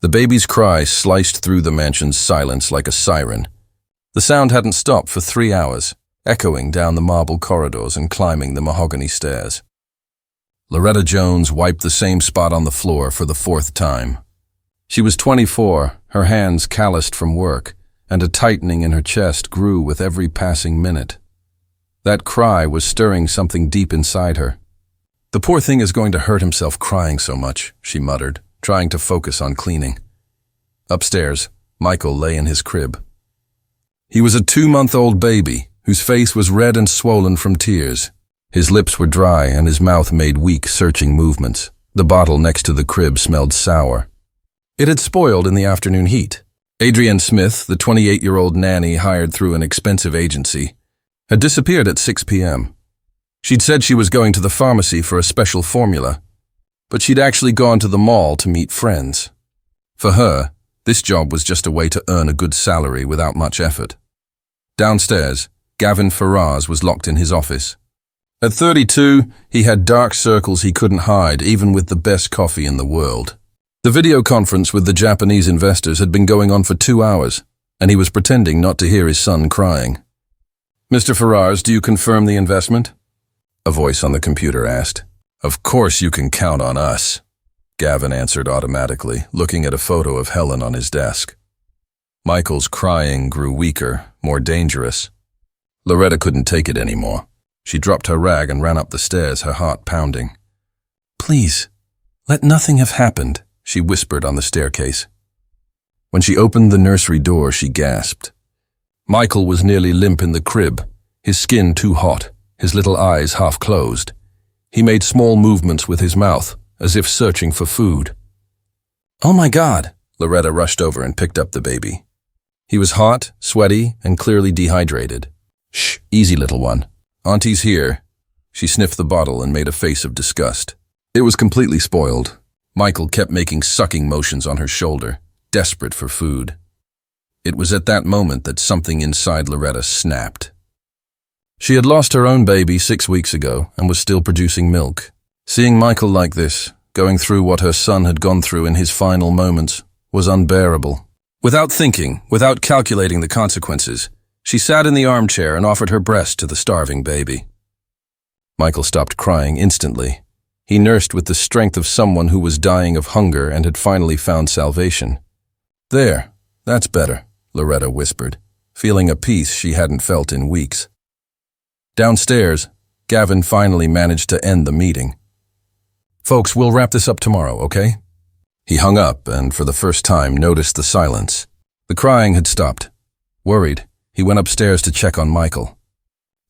The baby's cry sliced through the mansion's silence like a siren. The sound hadn't stopped for 3 hours, echoing down the marble corridors and climbing the mahogany stairs. Loretta Jones wiped the same spot on the floor for the 4th time. She was 24, her hands calloused from work, and a tightening in her chest grew with every passing minute. That cry was stirring something deep inside her. "The poor thing is going to hurt himself crying so much," she muttered, trying to focus on cleaning. Upstairs, Michael lay in his crib. He was a 2-month-old baby, whose face was red and swollen from tears. His lips were dry and his mouth made weak, searching movements. The bottle next to the crib smelled sour. It had spoiled in the afternoon heat. Adrienne Smith, the 28-year-old nanny hired through an expensive agency, had disappeared at 6 p.m. She'd said she was going to the pharmacy for a special formula, but she'd actually gone to the mall to meet friends. For her, this job was just a way to earn a good salary without much effort. Downstairs, Gavin Faraz was locked in his office. At 32, he had dark circles he couldn't hide, even with the best coffee in the world. The video conference with the Japanese investors had been going on for 2 hours, and he was pretending not to hear his son crying. "Mr. Faraz, do you confirm the investment?" a voice on the computer asked. "Of course you can count on us," Gavin answered automatically, looking at a photo of Helen on his desk. Michael's crying grew weaker, more dangerous. Loretta couldn't take it anymore. She dropped her rag and ran up the stairs, her heart pounding. "Please, let nothing have happened," she whispered on the staircase. When she opened the nursery door, she gasped. Michael was nearly limp in the crib, his skin too hot, his little eyes half closed. He made small movements with his mouth, as if searching for food. "Oh my God!" Loretta rushed over and picked up the baby. He was hot, sweaty, and clearly dehydrated. "Shh, easy, little one. Auntie's here." She sniffed the bottle and made a face of disgust. It was completely spoiled. Michael kept making sucking motions on her shoulder, desperate for food. It was at that moment that something inside Loretta snapped. She had lost her own baby 6 weeks ago and was still producing milk. Seeing Michael like this, going through what her son had gone through in his final moments, was unbearable. Without thinking, without calculating the consequences, she sat in the armchair and offered her breast to the starving baby. Michael stopped crying instantly. He nursed with the strength of someone who was dying of hunger and had finally found salvation. "There, that's better," Loretta whispered, feeling a peace she hadn't felt in weeks. Downstairs, Gavin finally managed to end the meeting. "Folks, we'll wrap this up tomorrow, okay?" He hung up and, for the first time, noticed the silence. The crying had stopped. Worried, he went upstairs to check on Michael.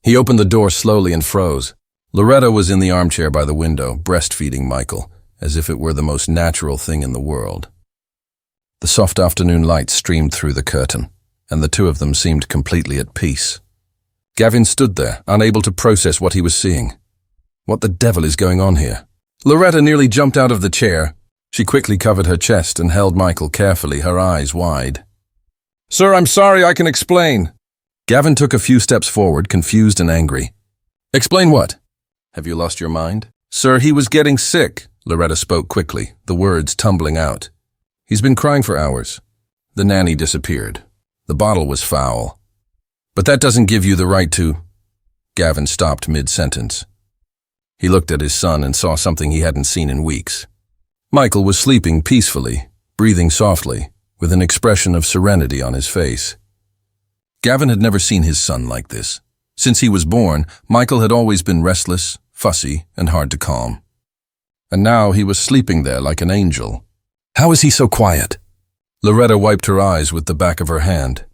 He opened the door slowly and froze. Loretta was in the armchair by the window, breastfeeding Michael, as if it were the most natural thing in the world. The soft afternoon light streamed through the curtain, and the two of them seemed completely at peace. Gavin stood there, unable to process what he was seeing. What the devil is going on here? Loretta nearly jumped out of the chair. She quickly covered her chest and held Michael carefully, her eyes wide. "Sir, I'm sorry, I can explain." Gavin took a few steps forward, confused and angry. "Explain what? Have you lost your mind?" "Sir, he was getting sick," Loretta spoke quickly, the words tumbling out. "He's been crying for hours." The nanny disappeared. The bottle was foul. "But that doesn't give you the right to—" Gavin stopped mid-sentence. He looked at his son and saw something he hadn't seen in weeks. Michael was sleeping peacefully, breathing softly, with an expression of serenity on his face. Gavin had never seen his son like this. Since he was born, Michael had always been restless, fussy, and hard to calm. And now he was sleeping there like an angel. "How is he so quiet?" Loretta wiped her eyes with the back of her hand.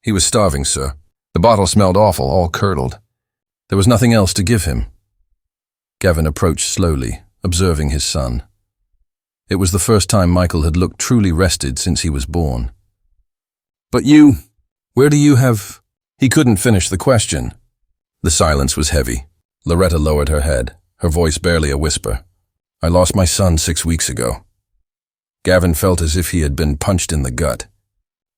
"He was starving, sir. The bottle smelled awful, all curdled. There was nothing else to give him." Gavin approached slowly, observing his son. It was the first time Michael had looked truly rested since he was born. "But where do you have—" He couldn't finish the question. The silence was heavy. Loretta lowered her head, her voice barely a whisper. "I lost my son 6 weeks ago." Gavin felt as if he had been punched in the gut.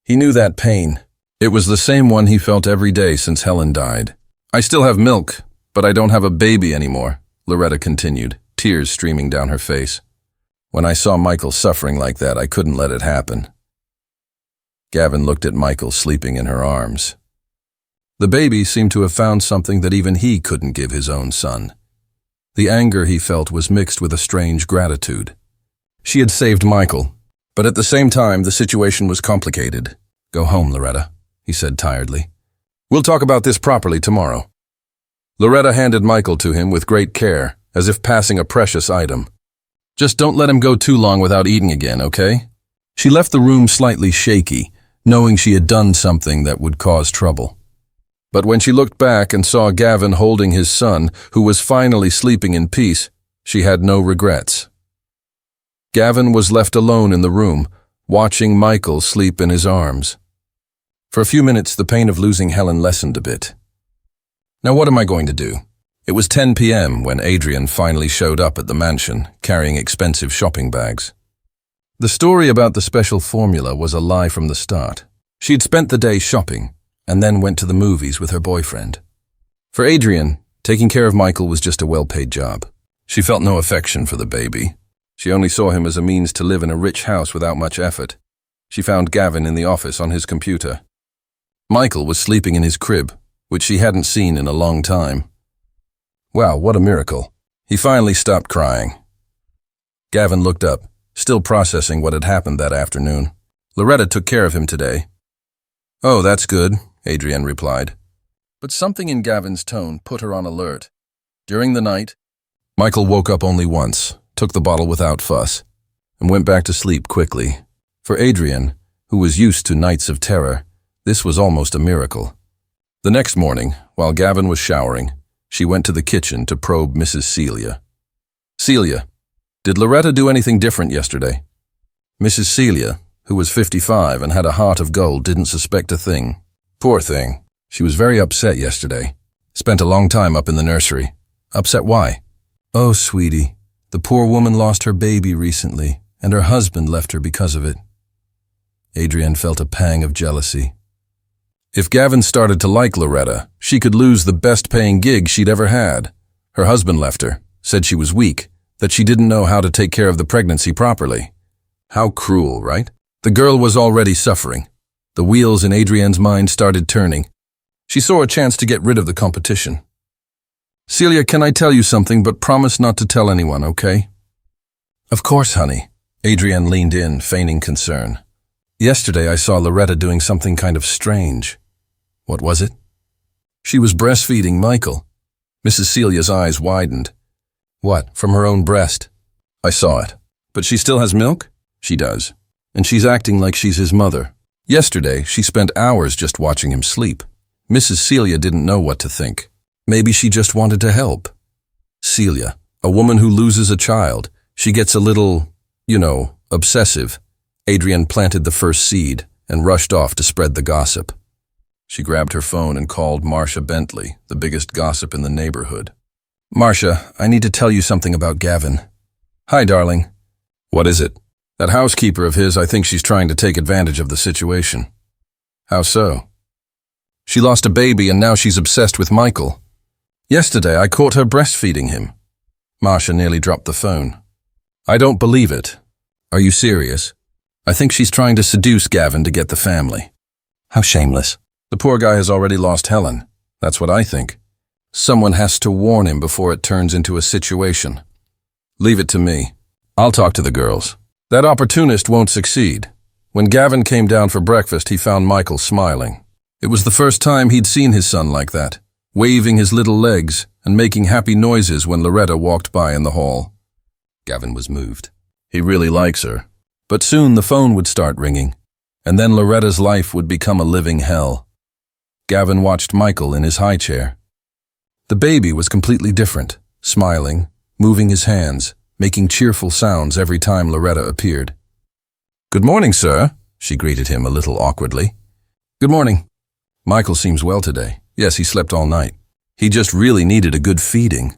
He knew that pain. It was the same one he felt every day since Helen died. "I still have milk, but I don't have a baby anymore," Loretta continued, tears streaming down her face. When I saw Michael suffering like that, I couldn't let it happen. Gavin looked at Michael sleeping in her arms. The baby seemed to have found something that even he couldn't give his own son. The anger he felt was mixed with a strange gratitude. She had saved Michael, but at the same time, the situation was complicated. "Go home, Loretta," he said tiredly. "We'll talk about this properly tomorrow." Loretta handed Michael to him with great care, as if passing a precious item. "Just don't let him go too long without eating again, okay?" She left the room slightly shaky, knowing she had done something that would cause trouble. But when she looked back and saw Gavin holding his son, who was finally sleeping in peace, she had no regrets. Gavin was left alone in the room, watching Michael sleep in his arms. For a few minutes, the pain of losing Helen lessened a bit. Now what am I going to do? It was 10 p.m. when Adrian finally showed up at the mansion, carrying expensive shopping bags. The story about the special formula was a lie from the start. She'd spent the day shopping, and then went to the movies with her boyfriend. For Adrian, taking care of Michael was just a well-paid job. She felt no affection for the baby. She only saw him as a means to live in a rich house without much effort. She found Gavin in the office on his computer. Michael was sleeping in his crib, which she hadn't seen in a long time. Wow, what a miracle. He finally stopped crying. Gavin looked up, still processing what had happened that afternoon. Loretta took care of him today. "Oh, that's good," Adrian replied. But something in Gavin's tone put her on alert. During the night, Michael woke up only once, took the bottle without fuss, and went back to sleep quickly. For Adrian, who was used to nights of terror, this was almost a miracle. The next morning, while Gavin was showering, she went to the kitchen to probe Mrs. Celia. "Celia, did Loretta do anything different yesterday?" Mrs. Celia, who was 55 and had a heart of gold, didn't suspect a thing. Poor thing. She was very upset yesterday. Spent a long time up in the nursery. Upset why? "Oh, sweetie, the poor woman lost her baby recently, and her husband left her because of it." Adrian felt a pang of jealousy. If Gavin started to like Loretta, she could lose the best-paying gig she'd ever had. Her husband left her, said she was weak, that she didn't know how to take care of the pregnancy properly. How cruel, right? The girl was already suffering. The wheels in Adrian's mind started turning. She saw a chance to get rid of the competition. "Celia, can I tell you something, but promise not to tell anyone, okay?" "Of course, honey." Adrian leaned in, feigning concern. "Yesterday I saw Loretta doing something kind of strange." "What was it?" "She was breastfeeding Michael." Mrs. Celia's eyes widened. "What, from her own breast?" "I saw it." "But she still has milk?" "She does. And she's acting like she's his mother. Yesterday, she spent hours just watching him sleep. Mrs. Celia didn't know what to think. Maybe she just wanted to help. Celia, a woman who loses a child, she gets a little, obsessive." Adrian planted the first seed and rushed off to spread the gossip. She grabbed her phone and called Marcia Bentley, the biggest gossip in the neighborhood. "Marcia, I need to tell you something about Gavin." "Hi, darling." "What is it?" "That housekeeper of his, I think she's trying to take advantage of the situation." "How so?" "She lost a baby and now she's obsessed with Michael. Yesterday I caught her breastfeeding him." Marcia nearly dropped the phone. "I don't believe it." "Are you serious?" "I think she's trying to seduce Gavin to get the family." "How shameless." "The poor guy has already lost Helen. That's what I think. Someone has to warn him before it turns into a situation." "Leave it to me. I'll talk to the girls." That opportunist won't succeed. When Gavin came down for breakfast, he found Michael smiling. It was the first time he'd seen his son like that, waving his little legs and making happy noises when Loretta walked by in the hall. Gavin was moved. He really likes her. But soon the phone would start ringing, and then Loretta's life would become a living hell. Gavin watched Michael in his high chair. The baby was completely different, smiling, moving his hands, making cheerful sounds every time Loretta appeared. "Good morning, sir," she greeted him a little awkwardly. "Good morning. Michael seems well today. Yes, he slept all night. He just really needed a good feeding."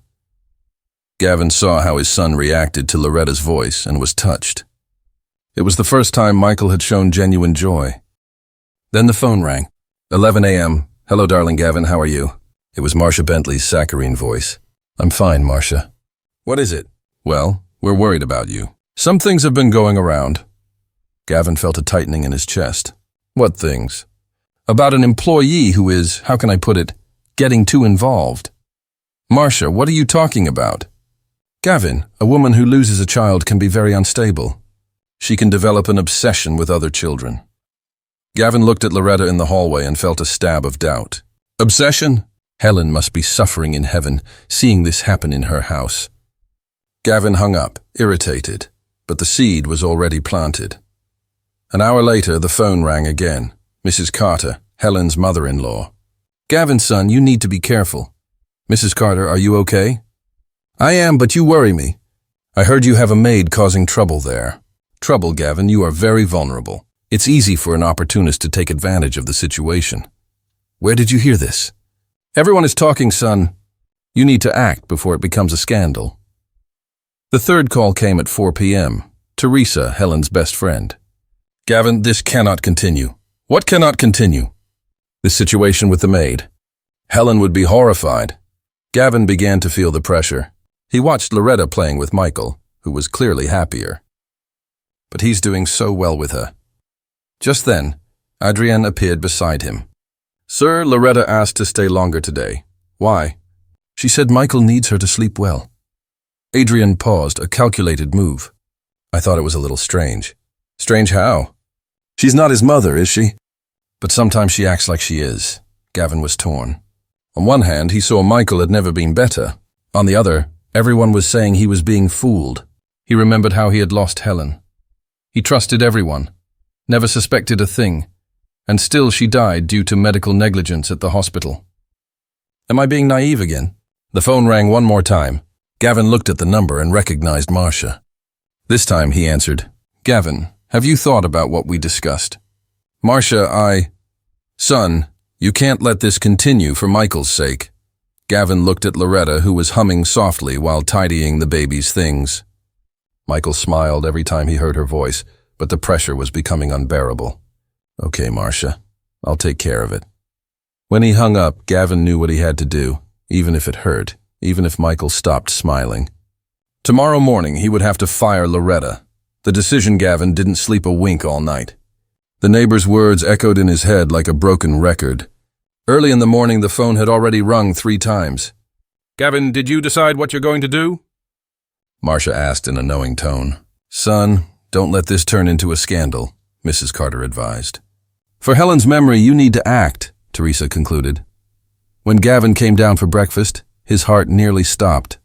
Gavin saw how his son reacted to Loretta's voice and was touched. It was the first time Michael had shown genuine joy. Then the phone rang. 11 a.m. "Hello, darling Gavin, how are you?" It was Marcia Bentley's saccharine voice. "I'm fine, Marcia." "What is it?" "Well, we're worried about you. Some things have been going around. Gavin felt a tightening in his chest. What things? About an employee who is, how can I put it, getting too involved. Marcia, what are you talking about? Gavin, a woman who loses a child can be very unstable. She can develop an obsession with other children. Gavin looked at Loretta in the hallway and felt a stab of doubt. Obsession? Helen must be suffering in heaven, seeing this happen in her house. Gavin hung up, irritated, but the seed was already planted. An hour later, the phone rang again. Mrs. Carter, Helen's mother-in-law. Gavin, son, you need to be careful. Mrs. Carter, are you okay? I am, but you worry me. I heard you have a maid causing trouble there. Trouble, Gavin, you are very vulnerable. It's easy for an opportunist to take advantage of the situation. Where did you hear this? Everyone is talking, son. You need to act before it becomes a scandal. The third call came at 4 p.m. Teresa, Helen's best friend. Gavin, this cannot continue. What cannot continue? This situation with the maid. Helen would be horrified. Gavin began to feel the pressure. He watched Loretta playing with Michael, who was clearly happier. But he's doing so well with her. Just then, Adrienne appeared beside him. Sir, Loretta asked to stay longer today. Why? She said Michael needs her to sleep well. Adrienne paused, a calculated move. I thought it was a little strange. Strange how? She's not his mother, is she? But sometimes she acts like she is. Gavin was torn. On one hand, he saw Michael had never been better. On the other, everyone was saying he was being fooled. He remembered how he had lost Helen. He trusted everyone, never suspected a thing, and still she died due to medical negligence at the hospital. Am I being naive again? The phone rang one more time. Gavin looked at the number and recognized Marcia. This time he answered, Gavin, have you thought about what we discussed? Marcia, Son, you can't let this continue for Michael's sake. Gavin looked at Loretta, who was humming softly while tidying the baby's things. Michael smiled every time he heard her voice, but the pressure was becoming unbearable. Okay, Marcia, I'll take care of it. When he hung up, Gavin knew what he had to do, even if it hurt, even if Michael stopped smiling. Tomorrow morning, he would have to fire Loretta. The decision Gavin didn't sleep a wink all night. The neighbor's words echoed in his head like a broken record. Early in the morning, the phone had already rung 3 times. Gavin, did you decide what you're going to do? Marcia asked in a knowing tone. Son, don't let this turn into a scandal, Mrs. Carter advised. For Helen's memory, you need to act, Teresa concluded. When Gavin came down for breakfast, his heart nearly stopped.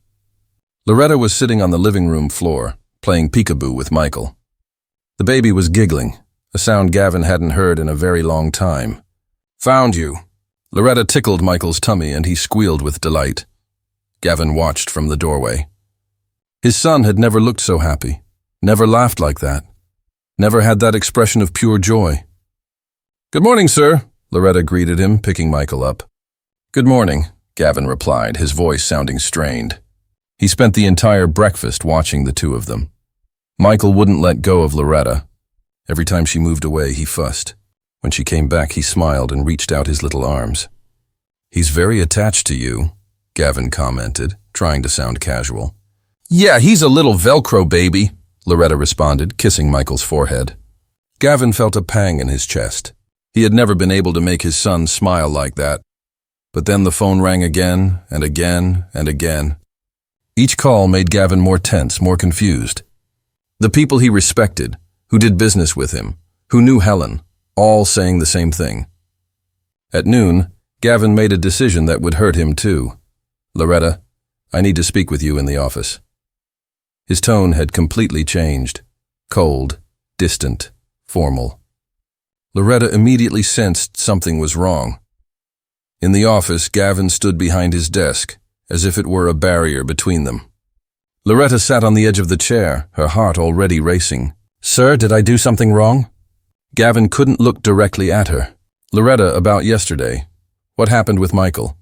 Loretta was sitting on the living room floor, playing peekaboo with Michael. The baby was giggling, a sound Gavin hadn't heard in a very long time. Found you. Loretta tickled Michael's tummy and he squealed with delight. Gavin watched from the doorway. His son had never looked so happy, never laughed like that, never had that expression of pure joy. Good morning, sir, Loretta greeted him, picking Michael up. Good morning, Gavin replied, his voice sounding strained. He spent the entire breakfast watching the two of them. Michael wouldn't let go of Loretta. Every time she moved away, he fussed. When she came back, he smiled and reached out his little arms. He's very attached to you, Gavin commented, trying to sound casual. Yeah, he's a little Velcro baby, Loretta responded, kissing Michael's forehead. Gavin felt a pang in his chest. He had never been able to make his son smile like that. But then the phone rang again and again and again. Each call made Gavin more tense, more confused. The people he respected, who did business with him, who knew Helen, all saying the same thing. At noon, Gavin made a decision that would hurt him too. Loretta, I need to speak with you in the office. His tone had completely changed. Cold, distant, formal. Loretta immediately sensed something was wrong. In the office, Gavin stood behind his desk, as if it were a barrier between them. Loretta sat on the edge of the chair, her heart already racing. Sir, did I do something wrong? Gavin couldn't look directly at her. Loretta, about yesterday. What happened with Michael?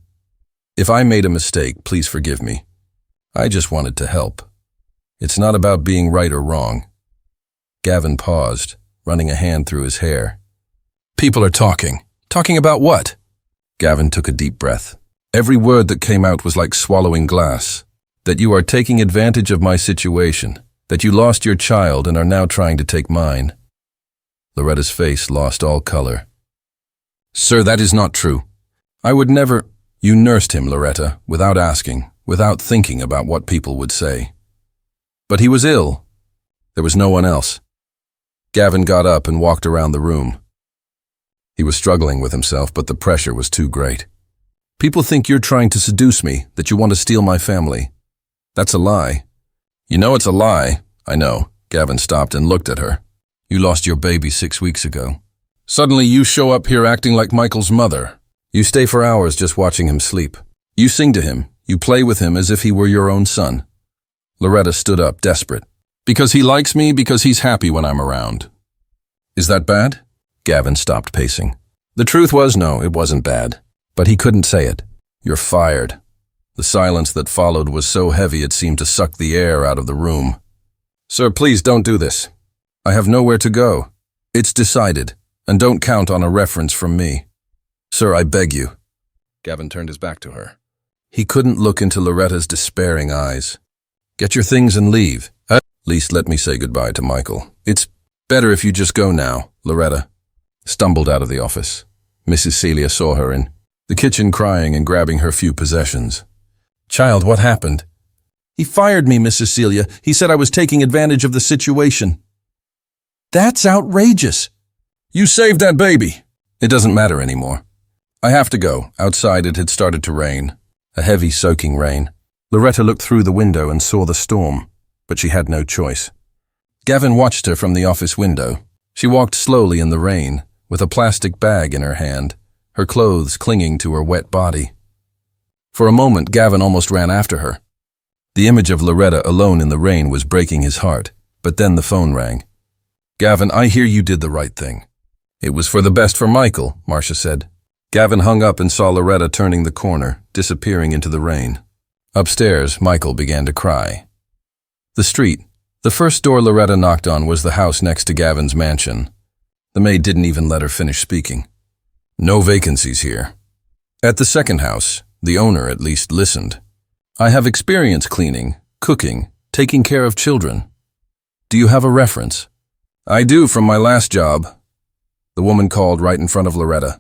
If I made a mistake, please forgive me. I just wanted to help. It's not about being right or wrong. Gavin paused, running a hand through his hair. People are talking. Talking about what? Gavin took a deep breath. Every word that came out was like swallowing glass. That you are taking advantage of my situation. That you lost your child and are now trying to take mine." Loretta's face lost all color. "Sir, that is not true. I would never—" "You nursed him, Loretta, without asking, without thinking about what people would say. But he was ill. There was no one else." Gavin got up and walked around the room. He was struggling with himself, but the pressure was too great. "People think you're trying to seduce me, that you want to steal my family. That's a lie." "You know it's a lie." "I know." Gavin stopped and looked at her. "You lost your baby 6 weeks ago. Suddenly you show up here acting like Michael's mother. You stay for hours just watching him sleep. You sing to him. You play with him as if he were your own son." Loretta stood up, desperate. "Because he likes me, because he's happy when I'm around." "Is that bad?" Gavin stopped pacing. The truth was, no, it wasn't bad. But he couldn't say it. "You're fired." The silence that followed was so heavy it seemed to suck the air out of the room. "Sir, please don't do this. I have nowhere to go. It's decided, and don't count on a reference from me. Sir, I beg you." Gavin turned his back to her. He couldn't look into Loretta's despairing eyes. "Get your things and leave. At least let me say goodbye to Michael. It's better if you just go now." Loretta stumbled out of the office. Mrs. Celia saw her in the kitchen crying and grabbing her few possessions. "Child, what happened?" "He fired me, Mrs. Celia. He said I was taking advantage of the situation." "That's outrageous." "You saved that baby." "It doesn't matter anymore. I have to go." Outside it had started to rain, a heavy soaking rain. Loretta looked through the window and saw the storm, but she had no choice. Gavin watched her from the office window. She walked slowly in the rain, with a plastic bag in her hand, her clothes clinging to her wet body. For a moment, Gavin almost ran after her. The image of Loretta alone in the rain was breaking his heart, but then the phone rang. "Gavin, I hear you did the right thing." "It was for the best for Michael," Marcia said. Gavin hung up and saw Loretta turning the corner, disappearing into the rain. Upstairs, Michael began to cry. The street. The first door Loretta knocked on was the house next to Gavin's mansion. The maid didn't even let her finish speaking. "No vacancies here." At the second house, the owner at least listened. "I have experience cleaning, cooking, taking care of children. Do you have a reference?" "I do, from my last job." The woman called right in front of Loretta.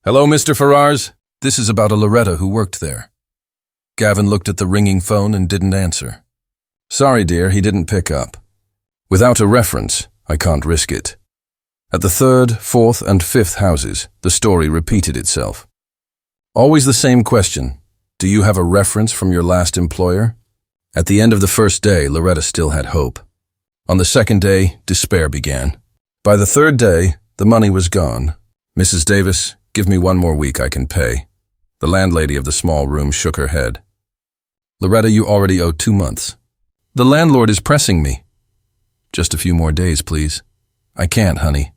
"Hello, Mr. Ferrars. This is about a Loretta who worked there." Gavin looked at the ringing phone and didn't answer. "Sorry, dear, he didn't pick up. Without a reference, I can't risk it." At the third, fourth, and fifth houses, the story repeated itself. Always the same question. Do you have a reference from your last employer? At the end of the first day, Loretta still had hope. On the second day, despair began. By the third day, the money was gone. "Mrs. Davis, give me 1 more week, I can pay." The landlady of the small room shook her head. "Loretta, you already owe 2 months. The landlord is pressing me." "Just a few more days, please." "I can't, honey.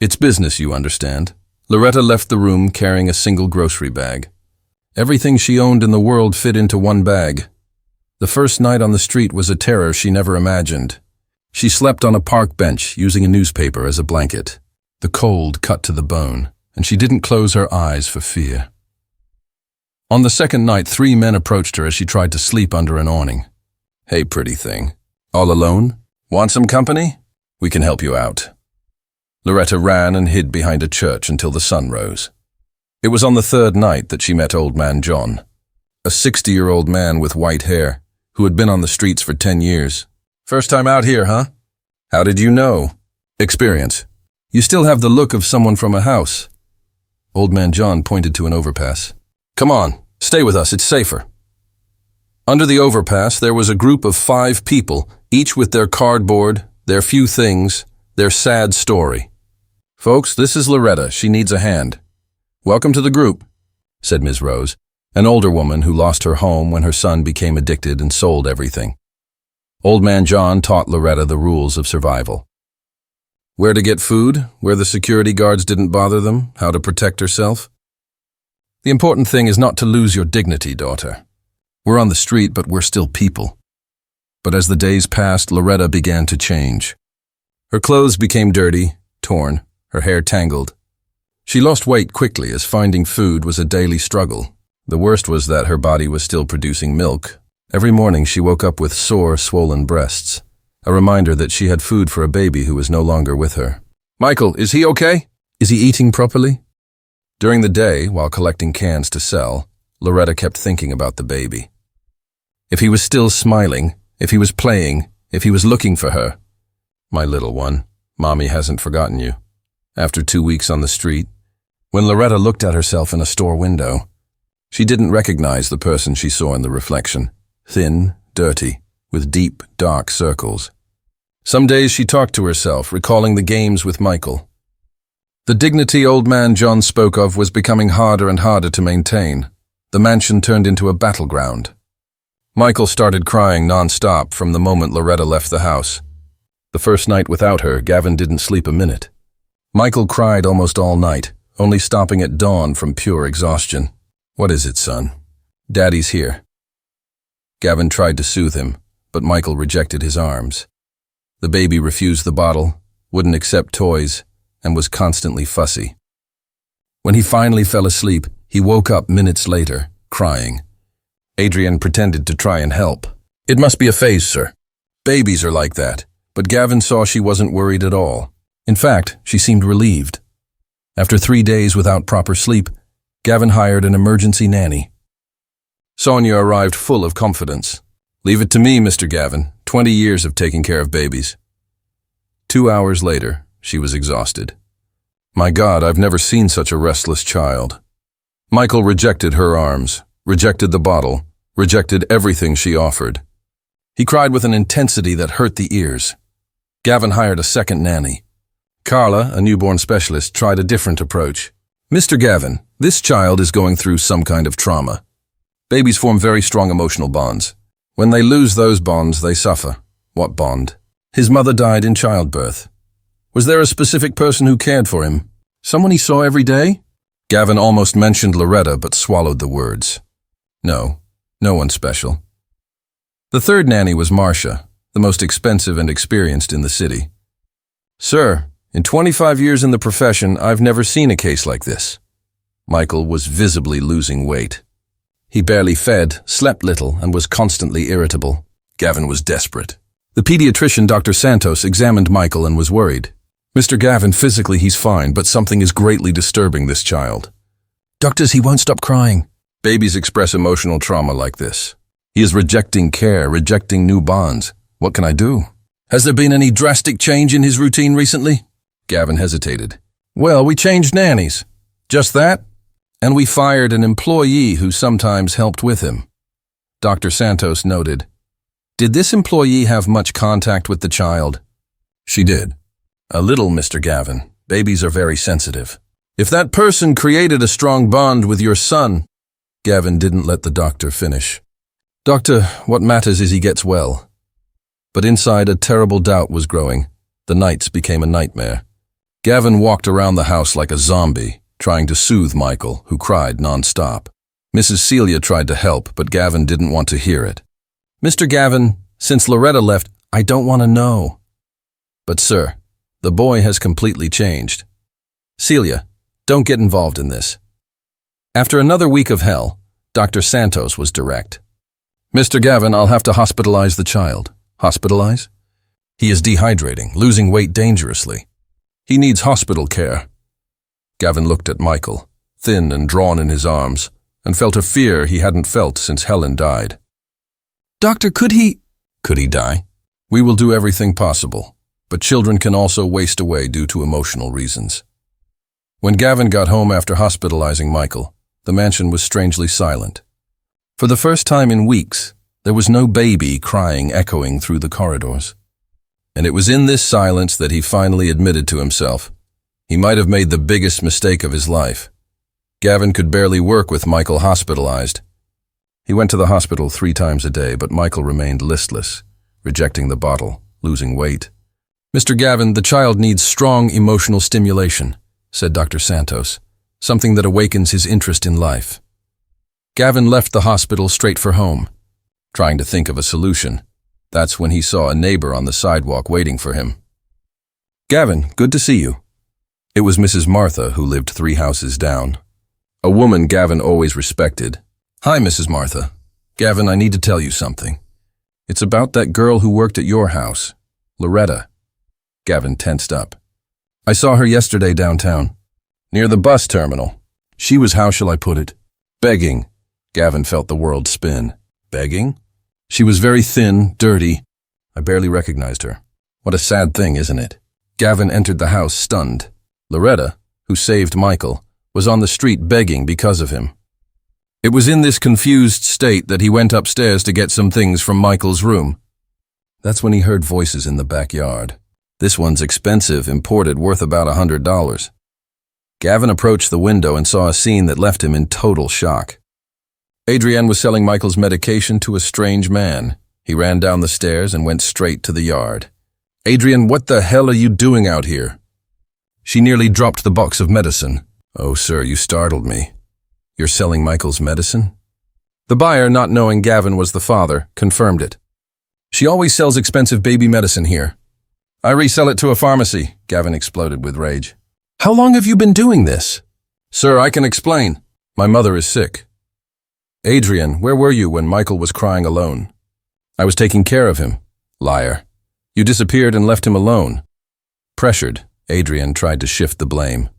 It's business, you understand." Loretta left the room carrying a single grocery bag. Everything she owned in the world fit into one bag. The first night on the street was a terror she never imagined. She slept on a park bench using a newspaper as a blanket. The cold cut to the bone, and she didn't close her eyes for fear. On the second night, 3 men approached her as she tried to sleep under an awning. "Hey, pretty thing. All alone? Want some company? We can help you out." Loretta ran and hid behind a church until the sun rose. It was on the third night that she met Old Man John, a 60-year-old man with white hair who had been on the streets for 10 years. "First time out here, huh? How did you know?" "Experience. You still have the look of someone from a house." Old Man John pointed to an overpass. "Come on, stay with us, it's safer." Under the overpass, there was a group of 5 people, each with their cardboard, their few things, their sad story. "Folks, this is Loretta. She needs a hand." "Welcome to the group," said Ms. Rose, an older woman who lost her home when her son became addicted and sold everything. Old Man John taught Loretta the rules of survival. Where to get food, where the security guards didn't bother them, how to protect herself. "The important thing is not to lose your dignity, daughter. We're on the street, but we're still people." But as the days passed, Loretta began to change. Her clothes became dirty, torn, her hair tangled. She lost weight quickly as finding food was a daily struggle. The worst was that her body was still producing milk. Every morning she woke up with sore, swollen breasts, a reminder that she had food for a baby who was no longer with her. "Michael, is he okay? Is he eating properly?" During the day, while collecting cans to sell, Loretta kept thinking about the baby. If he was still smiling, if he was playing, if he was looking for her. "My little one, Mommy hasn't forgotten you." After 2 weeks on the street, when Loretta looked at herself in a store window, she didn't recognize the person she saw in the reflection. Thin, dirty, with deep, dark circles. Some days she talked to herself, recalling the games with Michael. The dignity old man John spoke of was becoming harder and harder to maintain. The mansion turned into a battleground. Michael started crying non-stop from the moment Loretta left the house. The first night without her, Gavin didn't sleep a minute. Michael cried almost all night, only stopping at dawn from pure exhaustion. "What is it, son? Daddy's here." Gavin tried to soothe him, but Michael rejected his arms. The baby refused the bottle, wouldn't accept toys, and was constantly fussy. When he finally fell asleep, he woke up minutes later, crying. Adrian pretended to try and help. "It must be a phase, sir. Babies are like that." But Gavin saw she wasn't worried at all. In fact, she seemed relieved. After 3 days without proper sleep, Gavin hired an emergency nanny. Sonia arrived full of confidence. "Leave it to me, Mr. Gavin. 20 years of taking care of babies." 2 hours later, she was exhausted. "My God, I've never seen such a restless child." Michael rejected her arms, rejected the bottle, rejected everything she offered. He cried with an intensity that hurt the ears. Gavin hired a second nanny. Carla, a newborn specialist, tried a different approach. "Mr. Gavin, this child is going through some kind of trauma. Babies form very strong emotional bonds. When they lose those bonds, they suffer." "What bond?" "His mother died in childbirth." "Was there a specific person who cared for him? Someone he saw every day?" Gavin almost mentioned Loretta, but swallowed the words. "No, no one special." The third nanny was Marcia, the most expensive and experienced in the city. "Sir, in 25 years in the profession, I've never seen a case like this." Michael was visibly losing weight. He barely fed, slept little, and was constantly irritable. Gavin was desperate. The pediatrician, Dr. Santos, examined Michael and was worried. "Mr. Gavin, physically he's fine, but something is greatly disturbing this child." "Doctors, he won't stop crying." Babies express emotional trauma like this. He is rejecting care, rejecting new bonds. What can I do? "Has there been any drastic change in his routine recently?" Gavin hesitated. "Well, we changed nannies." "Just that?" "And we fired an employee who sometimes helped with him." Dr. Santos noted. "Did this employee have much contact with the child?" "She did." "A little, Mr. Gavin. Babies are very sensitive." "If that person created a strong bond with your son..." Gavin didn't let the doctor finish. "Doctor, what matters is he gets well." But inside, a terrible doubt was growing. The nights became a nightmare. Gavin walked around the house like a zombie, trying to soothe Michael, who cried non-stop. Mrs. Celia tried to help, but Gavin didn't want to hear it. "Mr. Gavin, since Loretta left, I don't want to know." "But sir, the boy has completely changed." "Celia, don't get involved in this." After another week of hell, Dr. Santos was direct. "Mr. Gavin, I'll have to hospitalize the child." "Hospitalize?" "He is dehydrating, losing weight dangerously. He needs hospital care." Gavin looked at Michael, thin and drawn in his arms, and felt a fear he hadn't felt since Helen died. "Doctor, could he..." "Could he die?" "We will do everything possible, but children can also waste away due to emotional reasons." When Gavin got home after hospitalizing Michael, the mansion was strangely silent. For the first time in weeks, there was no baby crying echoing through the corridors. And it was in this silence that he finally admitted to himself. He might have made the biggest mistake of his life. Gavin could barely work with Michael hospitalized. He went to the hospital 3 times a day, but Michael remained listless, rejecting the bottle, losing weight. "Mr. Gavin, the child needs strong emotional stimulation," said Dr. Santos, "something that awakens his interest in life." Gavin left the hospital straight for home, trying to think of a solution. That's when he saw a neighbor on the sidewalk waiting for him. "Gavin, good to see you." It was Mrs. Martha, who lived 3 houses down. A woman Gavin always respected. "Hi, Mrs. Martha. Gavin, I need to tell you something. It's about that girl who worked at your house. Loretta. Gavin tensed up. I saw her yesterday downtown, near the bus terminal. She was, how shall I put it, begging. Gavin felt the world spin. Begging? She was very thin, dirty. I barely recognized her. What a sad thing, isn't it? Gavin entered the house stunned. Loretta, who saved Michael, was on the street begging because of him. It was in this confused state that he went upstairs to get some things from Michael's room. That's when he heard voices in the backyard. This one's expensive, imported, worth about $100. Gavin approached the window and saw a scene that left him in total shock. Adrienne was selling Michael's medication to a strange man. He ran down the stairs and went straight to the yard. Adrienne, what the hell are you doing out here? She nearly dropped the box of medicine. Oh, sir, you startled me. You're selling Michael's medicine? The buyer, not knowing Gavin was the father, confirmed it. She always sells expensive baby medicine here. I resell it to a pharmacy, Gavin exploded with rage. How long have you been doing this? Sir, I can explain. My mother is sick. Adrienne, where were you when Michael was crying alone? I was taking care of him. Liar. You disappeared and left him alone. Pressured, Adrienne tried to shift the blame.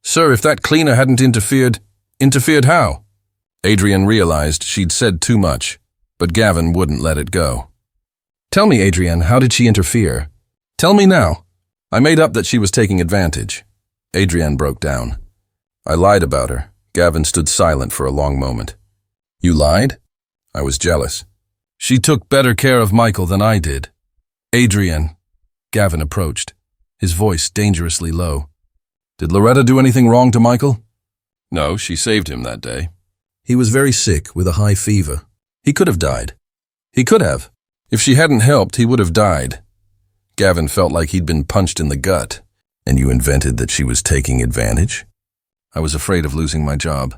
Sir, if that cleaner hadn't interfered how? Adrienne realized she'd said too much, but Gavin wouldn't let it go. Tell me, Adrienne, how did she interfere? Tell me now. I made up that she was taking advantage. Adrienne broke down. I lied about her. Gavin stood silent for a long moment. You lied? I was jealous. She took better care of Michael than I did. Adrienne. Gavin approached, his voice dangerously low. Did Loretta do anything wrong to Michael? No, she saved him that day. He was very sick with a high fever. He could have died. He could have. If she hadn't helped, he would have died. Gavin felt like he'd been punched in the gut. And you invented that she was taking advantage? I was afraid of losing my job.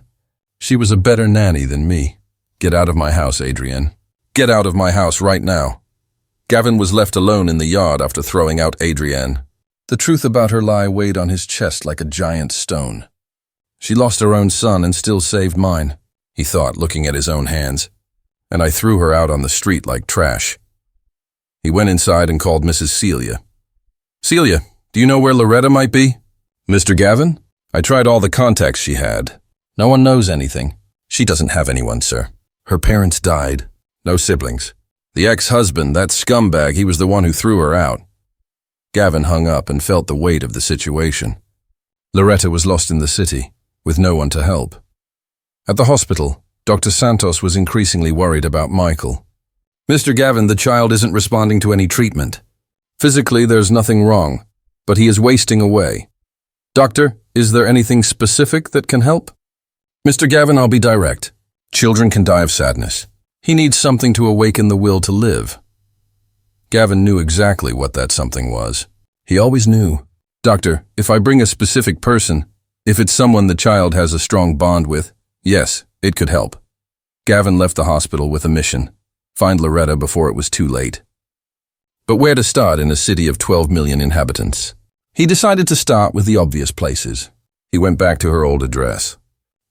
She was a better nanny than me. Get out of my house, Adrienne. Get out of my house right now. Gavin was left alone in the yard after throwing out Adrienne. The truth about her lie weighed on his chest like a giant stone. She lost her own son and still saved mine, he thought, looking at his own hands. And I threw her out on the street like trash. He went inside and called Mrs. Celia. Celia, do you know where Loretta might be? Mr. Gavin? I tried all the contacts she had. No one knows anything. She doesn't have anyone, sir. Her parents died. No siblings. The ex-husband, that scumbag, he was the one who threw her out. Gavin hung up and felt the weight of the situation. Loretta was lost in the city, with no one to help. At the hospital, Dr. Santos was increasingly worried about Michael. Mr. Gavin, the child isn't responding to any treatment. Physically, there's nothing wrong, but he is wasting away. Doctor, is there anything specific that can help? Mr. Gavin, I'll be direct. Children can die of sadness. He needs something to awaken the will to live. Gavin knew exactly what that something was. He always knew. Doctor, if I bring a specific person, if it's someone the child has a strong bond with, yes, it could help. Gavin left the hospital with a mission: find Loretta before it was too late. But where to start in a city of 12 million inhabitants? He decided to start with the obvious places. He went back to her old address.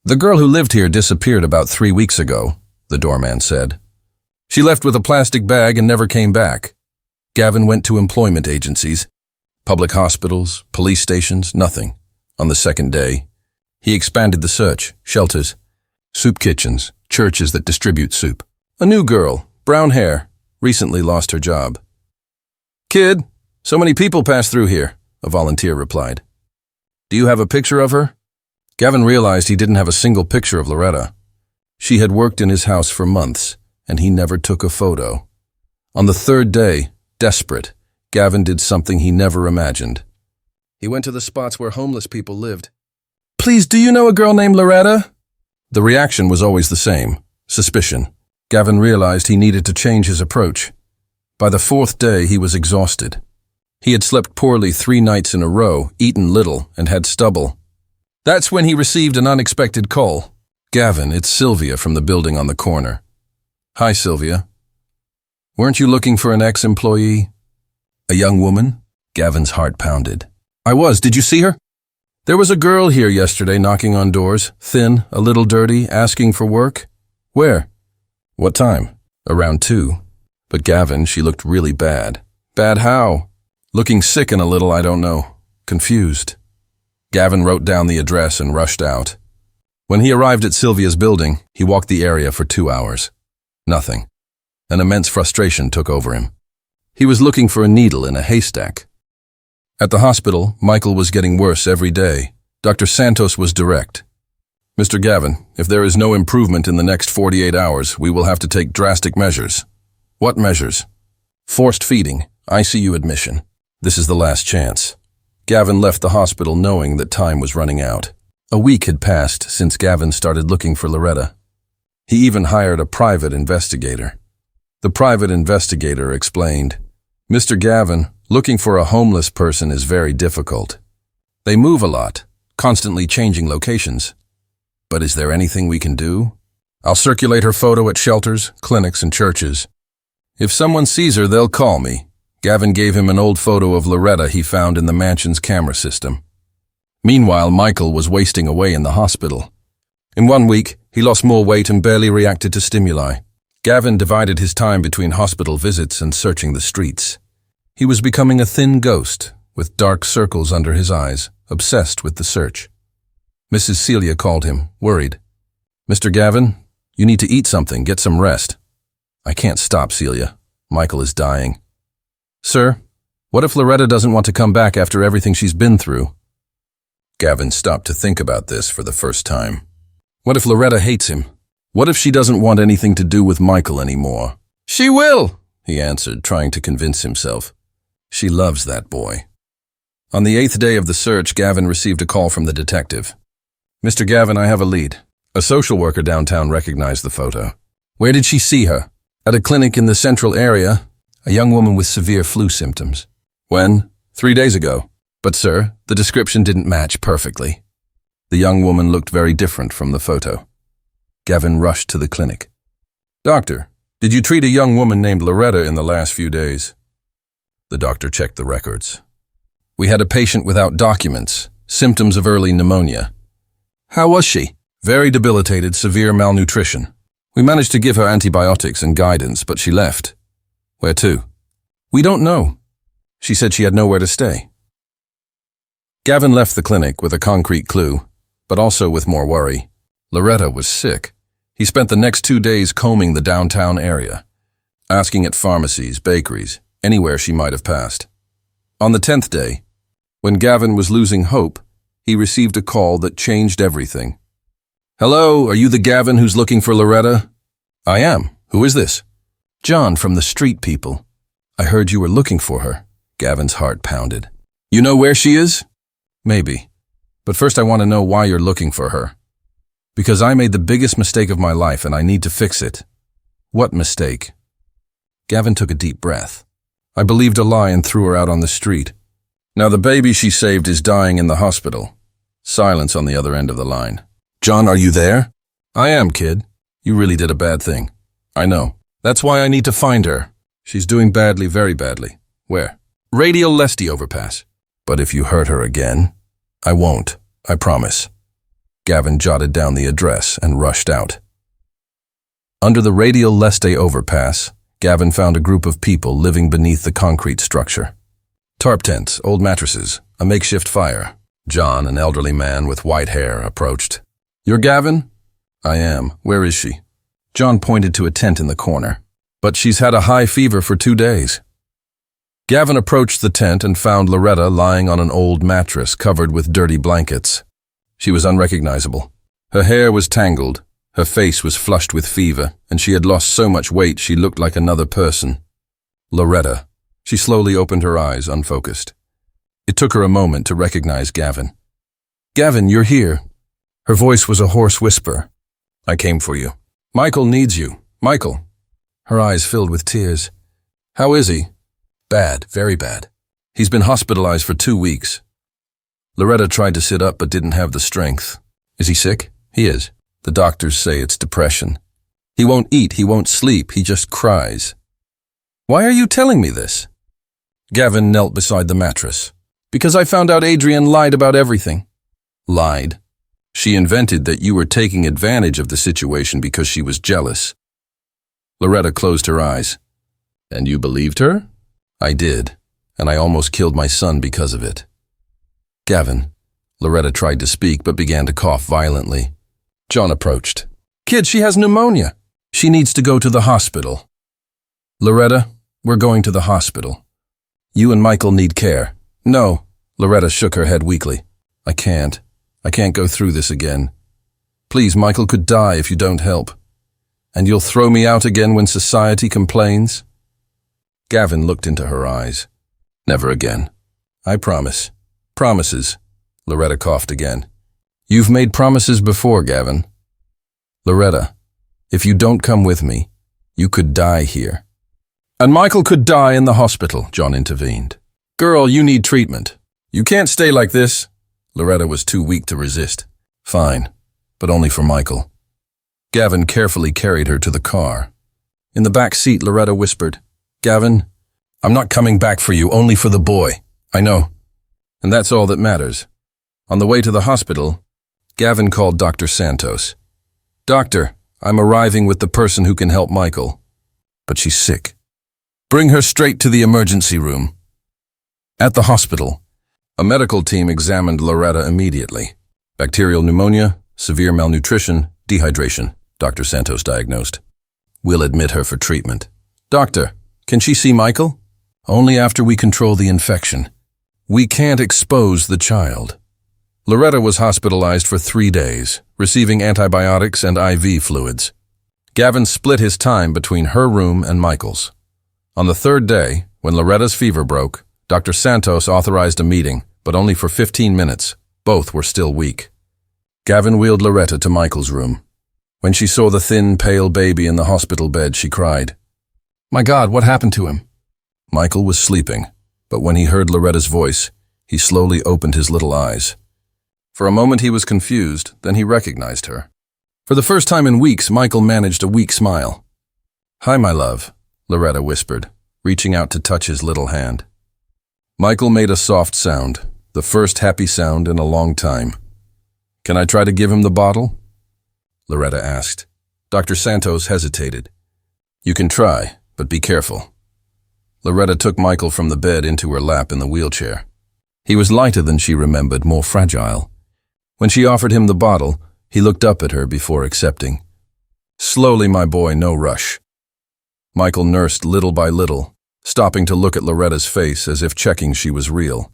The girl who lived here disappeared about 3 weeks ago, the doorman said. She left with a plastic bag and never came back. Gavin went to employment agencies, public hospitals, police stations, nothing. On the second day, he expanded the search: shelters, soup kitchens, churches that distribute soup. A new girl, brown hair, recently lost her job. Kid, so many people pass through here, a volunteer replied. Do you have a picture of her? Gavin realized he didn't have a single picture of Loretta. She had worked in his house for months, and he never took a photo. On the third day, desperate, Gavin did something he never imagined. He went to the spots where homeless people lived. Please, do you know a girl named Loretta? The reaction was always the same: suspicion. Gavin realized he needed to change his approach. By the fourth day, he was exhausted. He had slept poorly 3 nights in a row, eaten little, and had stubble. That's when he received an unexpected call. Gavin, it's Sylvia from the building on the corner. Hi, Sylvia. Weren't you looking for an ex-employee? A young woman? Gavin's heart pounded. I was. Did you see her? There was a girl here yesterday knocking on doors, thin, a little dirty, asking for work. Where? What time? Around 2. But Gavin, she looked really bad. Bad how? Looking sick and a little, I don't know. Confused. Gavin wrote down the address and rushed out. When he arrived at Sylvia's building, he walked the area for 2 hours. Nothing. An immense frustration took over him. He was looking for a needle in a haystack. At the hospital, Michael was getting worse every day. Dr. Santos was direct. Mr. Gavin, if there is no improvement in the next 48 hours, we will have to take drastic measures. What measures? Forced feeding, ICU admission. This is the last chance. Gavin left the hospital knowing that time was running out. A week had passed since Gavin started looking for Loretta. He even hired a private investigator. The private investigator explained, Mr. Gavin, looking for a homeless person is very difficult. They move a lot, constantly changing locations. But is there anything we can do? I'll circulate her photo at shelters, clinics, and churches. If someone sees her, they'll call me. Gavin gave him an old photo of Loretta he found in the mansion's camera system. Meanwhile, Michael was wasting away in the hospital. In 1 week, he lost more weight and barely reacted to stimuli. Gavin divided his time between hospital visits and searching the streets. He was becoming a thin ghost, with dark circles under his eyes, obsessed with the search. Mrs. Celia called him, worried. Mr. Gavin, you need to eat something, get some rest. I can't stop, Celia. Michael is dying. Sir, what if Loretta doesn't want to come back after everything she's been through? Gavin stopped to think about this for the first time. What if Loretta hates him? What if she doesn't want anything to do with Michael anymore? She will, he answered, trying to convince himself. She loves that boy. On the 8th day of the search, Gavin received a call from the detective. Mr. Gavin, I have a lead. A social worker downtown recognized the photo. Where did she see her? At a clinic in the central area. A young woman with severe flu symptoms. When? 3 days ago. But, sir, the description didn't match perfectly. The young woman looked very different from the photo. Gavin rushed to the clinic. Doctor, did you treat a young woman named Loretta in the last few days? The doctor checked the records. We had a patient without documents, symptoms of early pneumonia. How was she? Very debilitated, severe malnutrition. We managed to give her antibiotics and guidance, but she left. Where to? We don't know. She said she had nowhere to stay. Gavin left the clinic with a concrete clue, but also with more worry. Loretta was sick. He spent the next 2 days combing the downtown area, asking at pharmacies, bakeries, anywhere she might have passed. On the 10th day, when Gavin was losing hope, he received a call that changed everything. Hello, are you the Gavin who's looking for Loretta? I am. Who is this? John from the street people. I heard you were looking for her. Gavin's heart pounded. You know where she is? Maybe. But first I want to know why you're looking for her. Because I made the biggest mistake of my life and I need to fix it. What mistake? Gavin took a deep breath. I believed a lie and threw her out on the street. Now the baby she saved is dying in the hospital. Silence on the other end of the line. John, are you there? I am, kid. You really did a bad thing. I know. That's why I need to find her. She's doing badly, very badly. Where? Radio Lesti overpass. But if you hurt her again, I won't. I promise. Gavin jotted down the address and rushed out. Under the Radio Leste overpass, Gavin found a group of people living beneath the concrete structure. Tarp tents, old mattresses, a makeshift fire. John, an elderly man with white hair, approached. You're Gavin? I am. Where is she? John pointed to a tent in the corner. But she's had a high fever for 2 days. Gavin approached the tent and found Loretta lying on an old mattress covered with dirty blankets. She was unrecognizable. Her hair was tangled, her face was flushed with fever, and she had lost so much weight she looked like another person. Loretta. She slowly opened her eyes, unfocused. It took her a moment to recognize Gavin. Gavin, you're here. Her voice was a hoarse whisper. I came for you. Michael needs you. Michael. Her eyes filled with tears. How is he? Bad, very bad. He's been hospitalized for 2 weeks. Loretta tried to sit up but didn't have the strength. Is he sick? He is. The doctors say it's depression. He won't eat, he won't sleep, he just cries. Why are you telling me this? Gavin knelt beside the mattress. Because I found out Adrienne lied about everything. Lied? She invented that you were taking advantage of the situation because she was jealous. Loretta closed her eyes. And you believed her? I did, and I almost killed my son because of it. Gavin. Loretta tried to speak but began to cough violently. John approached. Kid, she has pneumonia. She needs to go to the hospital. Loretta, we're going to the hospital. You and Michael need care. No. Loretta shook her head weakly. I can't go through this again. Please, Michael could die if you don't help. And you'll throw me out again when society complains? Gavin looked into her eyes. Never again. I promise. Promises. Loretta coughed again. You've made promises before, Gavin. Loretta, if you don't come with me, you could die here. And Michael could die in the hospital, John intervened. Girl, you need treatment. You can't stay like this. Loretta was too weak to resist. Fine, but only for Michael. Gavin carefully carried her to the car. In the back seat, Loretta whispered, Gavin, I'm not coming back for you, only for the boy. I know. And that's all that matters. On the way to the hospital, Gavin called Dr. Santos. Doctor, I'm arriving with the person who can help Michael. But she's sick. Bring her straight to the emergency room. At the hospital, a medical team examined Loretta immediately. Bacterial pneumonia, severe malnutrition, dehydration, Dr. Santos diagnosed. We'll admit her for treatment. Doctor, can she see Michael? Only after we control the infection. We can't expose the child. Loretta was hospitalized for 3 days, receiving antibiotics and IV fluids. Gavin split his time between her room and Michael's. On the 3rd day, when Loretta's fever broke, Dr. Santos authorized a meeting, but only for 15 minutes. Both were still weak. Gavin wheeled Loretta to Michael's room. When she saw the thin, pale baby in the hospital bed, she cried, My God, what happened to him? Michael was sleeping, but when he heard Loretta's voice, he slowly opened his little eyes. For a moment he was confused, then he recognized her. For the first time in weeks, Michael managed a weak smile. Hi, my love, Loretta whispered, reaching out to touch his little hand. Michael made a soft sound, the first happy sound in a long time. Can I try to give him the bottle? Loretta asked. Dr. Santos hesitated. You can try, but be careful. Loretta took Michael from the bed into her lap in the wheelchair. He was lighter than she remembered, more fragile. When she offered him the bottle, he looked up at her before accepting. Slowly, my boy, no rush. Michael nursed little by little, stopping to look at Loretta's face as if checking she was real.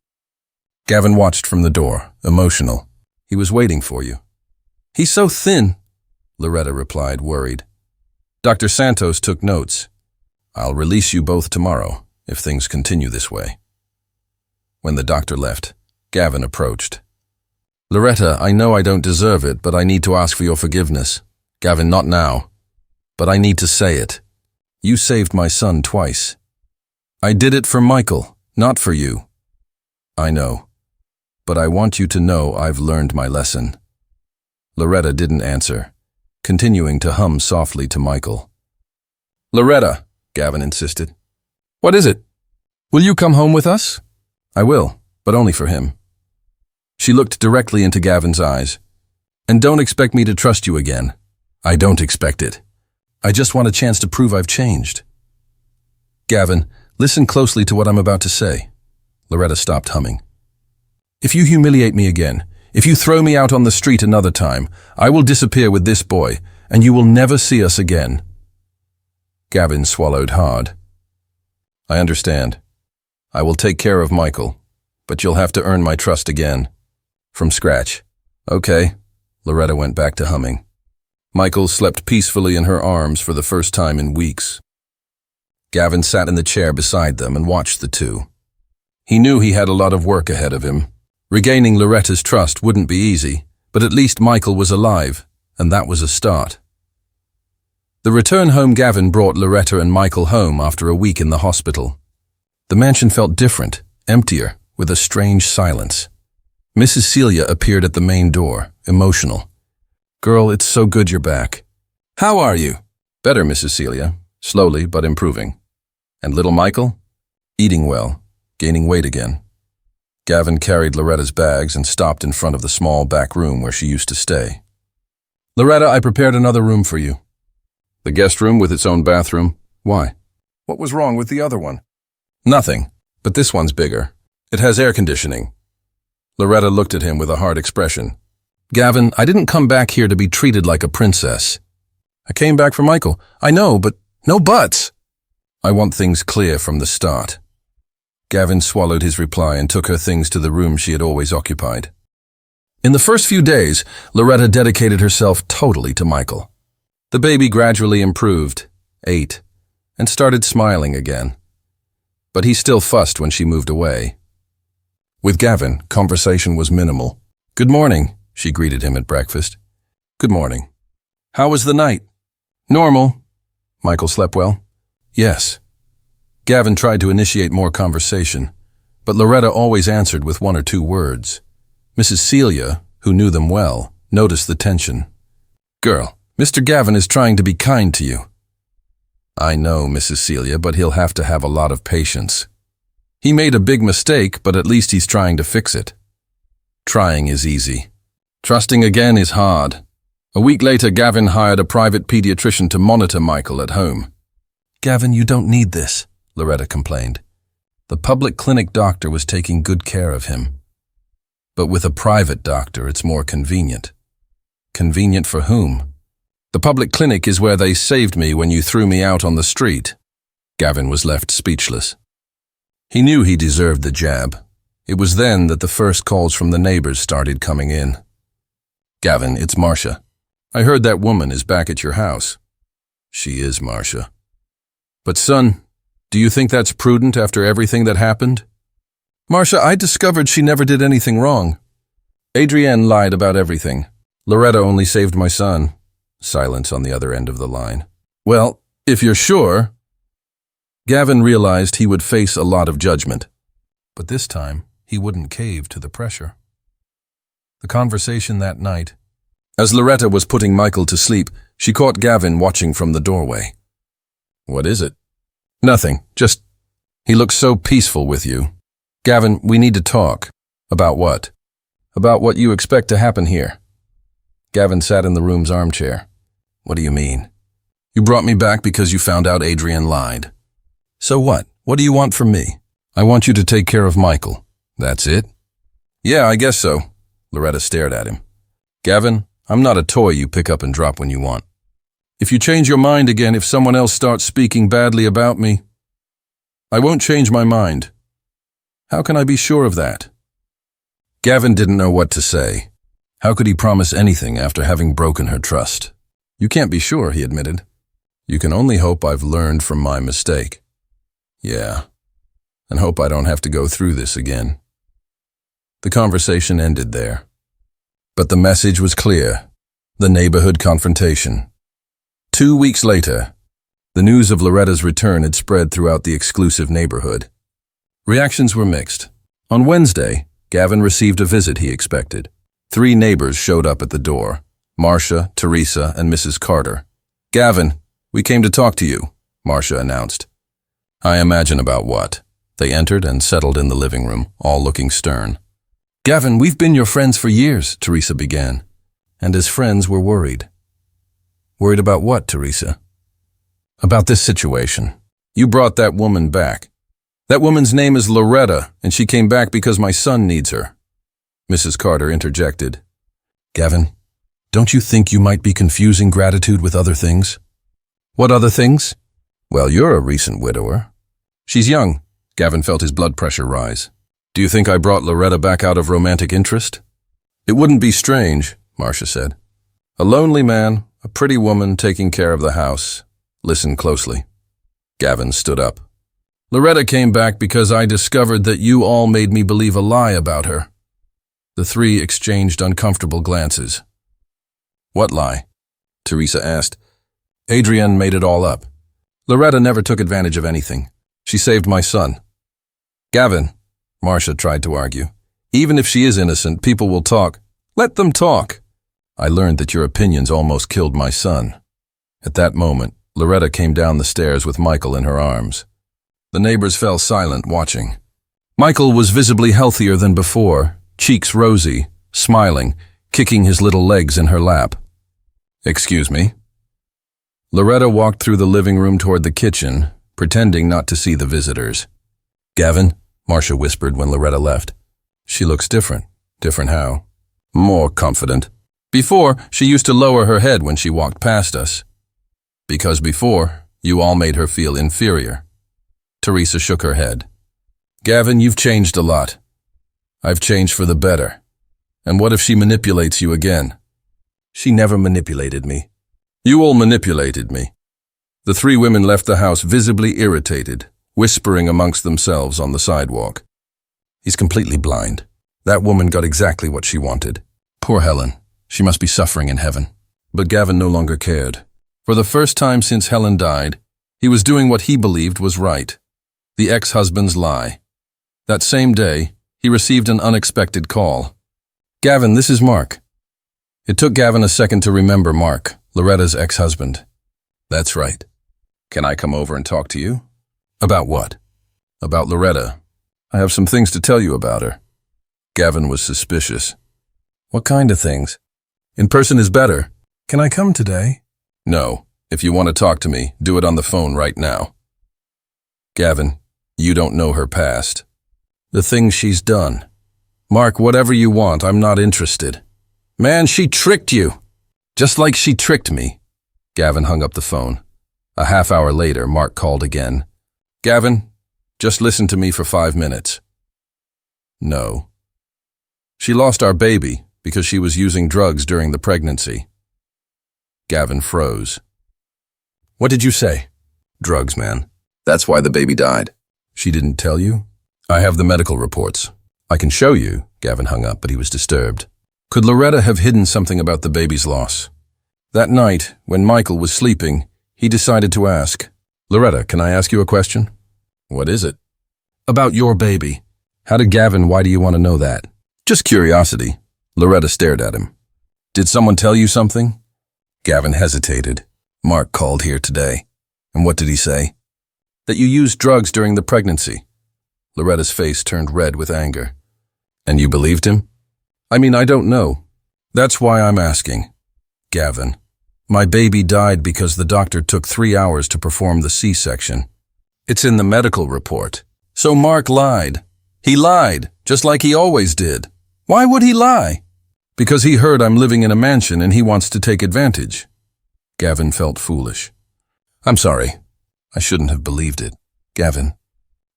Gavin watched from the door, emotional. He was waiting for you. He's so thin, Loretta replied, worried. Dr. Santos took notes. I'll release you both tomorrow, if things continue this way. When the doctor left, Gavin approached. Loretta, I know I don't deserve it, but I need to ask for your forgiveness. Gavin, not now. But I need to say it. You saved my son twice. I did it for Michael, not for you. I know. But I want you to know I've learned my lesson. Loretta didn't answer, continuing to hum softly to Michael. Loretta, Gavin insisted. What is it? Will you come home with us? I will, but only for him. She looked directly into Gavin's eyes. And don't expect me to trust you again. I don't expect it. I just want a chance to prove I've changed. Gavin, listen closely to what I'm about to say. Loretta stopped humming. If you humiliate me again, if you throw me out on the street another time, I will disappear with this boy, and you will never see us again. Gavin swallowed hard. I understand. I will take care of Michael, but you'll have to earn my trust again. From scratch. Okay. Loretta went back to humming. Michael slept peacefully in her arms for the first time in weeks. Gavin sat in the chair beside them and watched the two. He knew he had a lot of work ahead of him. Regaining Loretta's trust wouldn't be easy, but at least Michael was alive, and that was a start. The return home Gavin brought Loretta and Michael home after a week in the hospital. The mansion felt different, emptier, with a strange silence. Mrs. Celia appeared at the main door, emotional. Girl, it's so good you're back. How are you? Better, Mrs. Celia, slowly but improving. And little Michael? Eating well, gaining weight again. Gavin carried Loretta's bags and stopped in front of the small back room where she used to stay. Loretta, I prepared another room for you. The guest room with its own bathroom? Why? What was wrong with the other one? Nothing, but this one's bigger. It has air conditioning. Loretta looked at him with a hard expression. Gavin, I didn't come back here to be treated like a princess. I came back for Michael. I know, but no buts. I want things clear from the start. Gavin swallowed his reply and took her things to the room she had always occupied. In the first few days, Loretta dedicated herself totally to Michael. The baby gradually improved, ate, and started smiling again. But he still fussed when she moved away. With Gavin, conversation was minimal. Good morning, she greeted him at breakfast. Good morning. How was the night? Normal. Michael slept well? Yes. Gavin tried to initiate more conversation, but Loretta always answered with one or two words. Mrs. Celia, who knew them well, noticed the tension. Girl, Mr. Gavin is trying to be kind to you. I know, Mrs. Celia, but he'll have to have a lot of patience. He made a big mistake, but at least he's trying to fix it. Trying is easy. Trusting again is hard. A week later, Gavin hired a private pediatrician to monitor Michael at home. Gavin, you don't need this, Loretta complained. The public clinic doctor was taking good care of him. But with a private doctor, it's more convenient. Convenient for whom? The public clinic is where they saved me when you threw me out on the street. Gavin was left speechless. He knew he deserved the jab. It was then that the first calls from the neighbors started coming in. Gavin, it's Marcia. I heard that woman is back at your house. She is, Marcia. But son, do you think that's prudent after everything that happened? Marcia, I discovered she never did anything wrong. Adrienne lied about everything. Loretta only saved my son. Silence on the other end of the line. Well, if you're sure. Gavin realized he would face a lot of judgment, but this time he wouldn't cave to the pressure. The conversation that night. As Loretta was putting Michael to sleep, she caught Gavin watching from the doorway. What is it? Nothing, just, he looks so peaceful with you. Gavin, we need to talk. About what? About what you expect to happen here. Gavin sat in the room's armchair. What do you mean? You brought me back because you found out Adrienne lied. So what? What do you want from me? I want you to take care of Michael. That's it? Yeah, I guess so. Loretta stared at him. Gavin, I'm not a toy you pick up and drop when you want. If you change your mind again if someone else starts speaking badly about me, I won't change my mind. How can I be sure of that? Gavin didn't know what to say. How could he promise anything after having broken her trust? You can't be sure, he admitted. You can only hope I've learned from my mistake. Yeah, and hope I don't have to go through this again. The conversation ended there. But the message was clear. The neighborhood confrontation. 2 weeks later, the news of Loretta's return had spread throughout the exclusive neighborhood. Reactions were mixed. On Wednesday, Gavin received a visit he expected. 3 neighbors showed up at the door. Marcia, Teresa, and Mrs. Carter. Gavin, we came to talk to you, Marcia announced. I imagine about what. They entered and settled in the living room, all looking stern. Gavin, we've been your friends for years, Teresa began. And as friends, we're worried. Worried about what, Teresa? About this situation. You brought that woman back. That woman's name is Loretta, and she came back because my son needs her. Mrs. Carter interjected. Gavin, don't you think you might be confusing gratitude with other things? What other things? Well, you're a recent widower. She's young. Gavin felt his blood pressure rise. Do you think I brought Loretta back out of romantic interest? It wouldn't be strange, Marcia said. A lonely man, a pretty woman taking care of the house. Listen closely. Gavin stood up. Loretta came back because I discovered that you all made me believe a lie about her. The 3 exchanged uncomfortable glances. What lie? Teresa asked. Adrienne made it all up. Loretta never took advantage of anything. She saved my son. Gavin, Marcia tried to argue. Even if she is innocent, people will talk. Let them talk. I learned that your opinions almost killed my son. At that moment, Loretta came down the stairs with Michael in her arms. The neighbors fell silent, watching. Michael was visibly healthier than before, cheeks rosy, smiling, kicking his little legs in her lap. Excuse me. Loretta walked through the living room toward the kitchen, pretending not to see the visitors. Gavin, Marcia whispered when Loretta left. She looks different. Different how? More confident. Before, she used to lower her head when she walked past us. Because before, you all made her feel inferior. Teresa shook her head. Gavin, you've changed a lot. I've changed for the better. And what if she manipulates you again? She never manipulated me. You all manipulated me. The three women left the house visibly irritated, whispering amongst themselves on the sidewalk. He's completely blind. That woman got exactly what she wanted. Poor Helen. She must be suffering in heaven. But Gavin no longer cared. For the first time since Helen died, he was doing what he believed was right. The ex-husband's lie. That same day, he received an unexpected call. Gavin, this is Mark. It took Gavin a second to remember Mark, Loretta's ex-husband. That's right. Can I come over and talk to you? About what? About Loretta. I have some things to tell you about her. Gavin was suspicious. What kind of things? In person is better. Can I come today? No. If you want to talk to me, do it on the phone right now. Gavin, you don't know her past. The things she's done. Mark, whatever you want, I'm not interested. Man, she tricked you. Just like she tricked me. Gavin hung up the phone. A half hour later, Mark called again. Gavin, just listen to me for 5 minutes. No. She lost our baby because she was using drugs during the pregnancy. Gavin froze. What did you say? Drugs, man. That's why the baby died. She didn't tell you? I have the medical reports. I can show you. Gavin hung up, but he was disturbed. Could Loretta have hidden something about the baby's loss? That night, when Michael was sleeping, he decided to ask, Loretta, can I ask you a question? What is it? About your baby. How did Gavin, why do you want to know that? Just curiosity. Loretta stared at him. Did someone tell you something? Gavin hesitated. Mark called here today. And what did he say? That you used drugs during the pregnancy. Loretta's face turned red with anger. And you believed him? I mean, I don't know. That's why I'm asking. Gavin, my baby died because the doctor took 3 hours to perform the C-section. It's in the medical report. So Mark lied. He lied, just like he always did. Why would he lie? Because he heard I'm living in a mansion and he wants to take advantage. Gavin felt foolish. I'm sorry. I shouldn't have believed it. Gavin,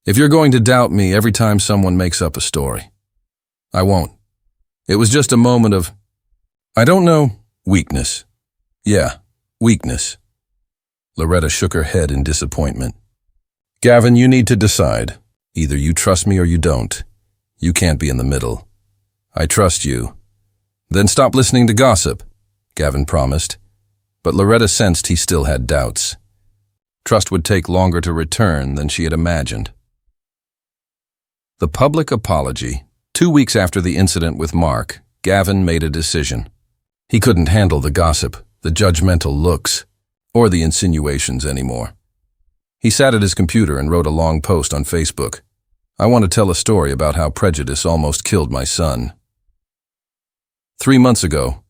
if you're going to doubt me every time someone makes up a story, I won't. It was just a moment of, I don't know, weakness. Yeah, weakness. Loretta shook her head in disappointment. Gavin, you need to decide. Either you trust me or you don't. You can't be in the middle. I trust you. Then stop listening to gossip, Gavin promised. But Loretta sensed he still had doubts. Trust would take longer to return than she had imagined. The public apology. 2 weeks after the incident with Mark, Gavin made a decision. He couldn't handle the gossip, the judgmental looks, or the insinuations anymore. He sat at his computer and wrote a long post on Facebook. I want to tell a story about how prejudice almost killed my son. 3 months ago,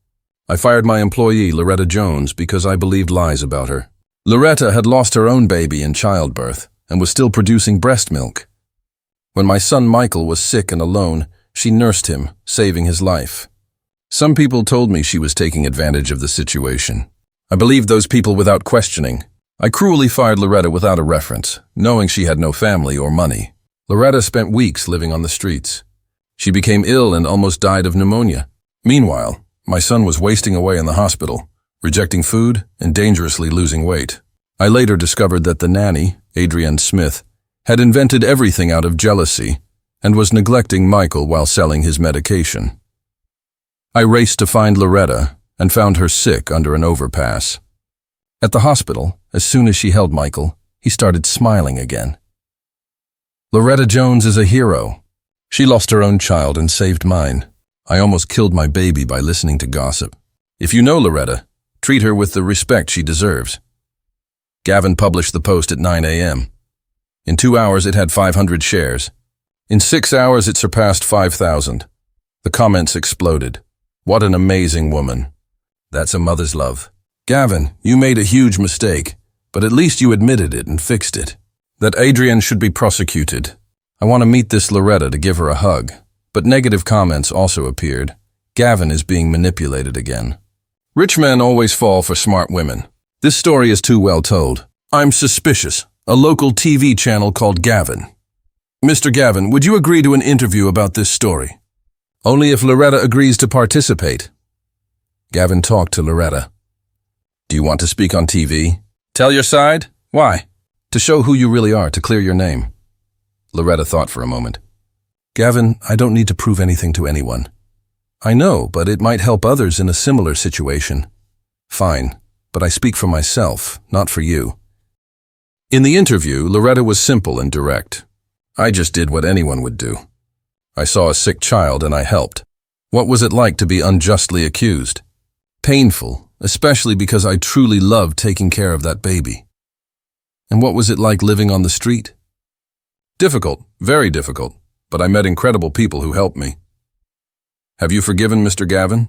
I fired my employee, Loretta Jones, because I believed lies about her. Loretta had lost her own baby in childbirth and was still producing breast milk. When my son Michael was sick and alone, she nursed him, saving his life. Some people told me she was taking advantage of the situation. I believed those people without questioning. I cruelly fired Loretta without a reference, knowing she had no family or money. Loretta spent weeks living on the streets. She became ill and almost died of pneumonia. Meanwhile, my son was wasting away in the hospital, rejecting food and dangerously losing weight. I later discovered that the nanny, Adrienne Smith, had invented everything out of jealousy and was neglecting Michael while selling his medication. I raced to find Loretta and found her sick under an overpass. At the hospital, as soon as she held Michael, he started smiling again. Loretta Jones is a hero. She lost her own child and saved mine. I almost killed my baby by listening to gossip. If you know Loretta, treat her with the respect she deserves. Gavin published the post at 9 a.m. In 2 hours, it had 500 shares. In 6 hours, it surpassed 5,000. The comments exploded. What an amazing woman. That's a mother's love. Gavin, you made a huge mistake, but at least you admitted it and fixed it. That Adrienne should be prosecuted. I want to meet this Loretta to give her a hug. But negative comments also appeared. Gavin is being manipulated again. Rich men always fall for smart women. This story is too well told. I'm suspicious. A local TV channel called Gavin. Mr. Gavin, would you agree to an interview about this story? Only if Loretta agrees to participate. Gavin talked to Loretta. Do you want to speak on TV? Tell your side? Why? To show who you really are, to clear your name. Loretta thought for a moment. Gavin, I don't need to prove anything to anyone. I know, but it might help others in a similar situation. Fine, but I speak for myself, not for you. In the interview, Loretta was simple and direct. I just did what anyone would do. I saw a sick child and I helped. What was it like to be unjustly accused? Painful, especially because I truly loved taking care of that baby. And what was it like living on the street? Difficult, very difficult, but I met incredible people who helped me. Have you forgiven Mr. Gavin?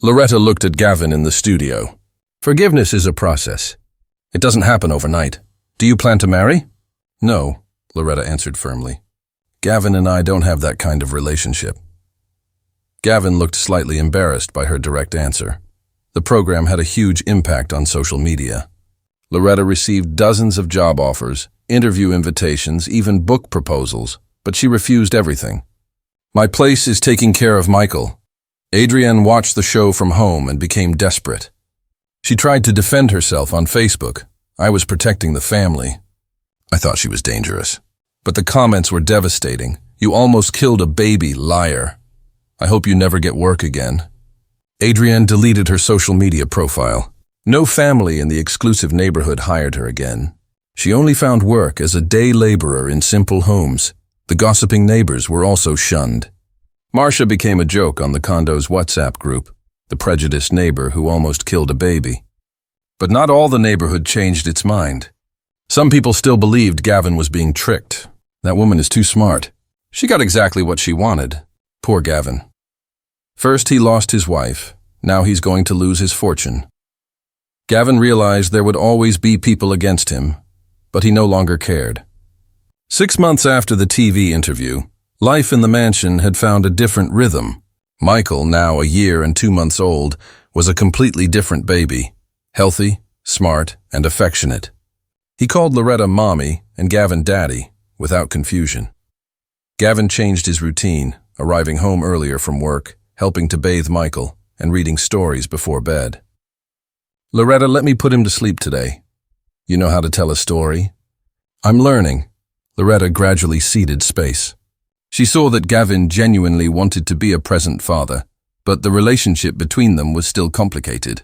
Loretta looked at Gavin in the studio. Forgiveness is a process. It doesn't happen overnight. Do you plan to marry? No, Loretta answered firmly. Gavin and I don't have that kind of relationship. Gavin looked slightly embarrassed by her direct answer. The program had a huge impact on social media. Loretta received dozens of job offers, interview invitations, even book proposals, but she refused everything. My place is taking care of Michael. Adrienne watched the show from home and became desperate. She tried to defend herself on Facebook. I was protecting the family. I thought she was dangerous. But the comments were devastating. You almost killed a baby, liar. I hope you never get work again. Adrienne deleted her social media profile. No family in the exclusive neighborhood hired her again. She only found work as a day laborer in simple homes. The gossiping neighbors were also shunned. Marcia became a joke on the condo's WhatsApp group, the prejudiced neighbor who almost killed a baby. But not all the neighborhood changed its mind. Some people still believed Gavin was being tricked. That woman is too smart. She got exactly what she wanted. Poor Gavin. First he lost his wife. Now he's going to lose his fortune. Gavin realized there would always be people against him, but he no longer cared. 6 months after the TV interview, life in the mansion had found a different rhythm. Michael, now a year and 2 months old, was a completely different baby. Healthy, smart, and affectionate. He called Loretta Mommy and Gavin Daddy, without confusion. Gavin changed his routine, arriving home earlier from work, helping to bathe Michael, and reading stories before bed. Loretta, let me put him to sleep today. You know how to tell a story? I'm learning. Loretta gradually ceded space. She saw that Gavin genuinely wanted to be a present father, but the relationship between them was still complicated.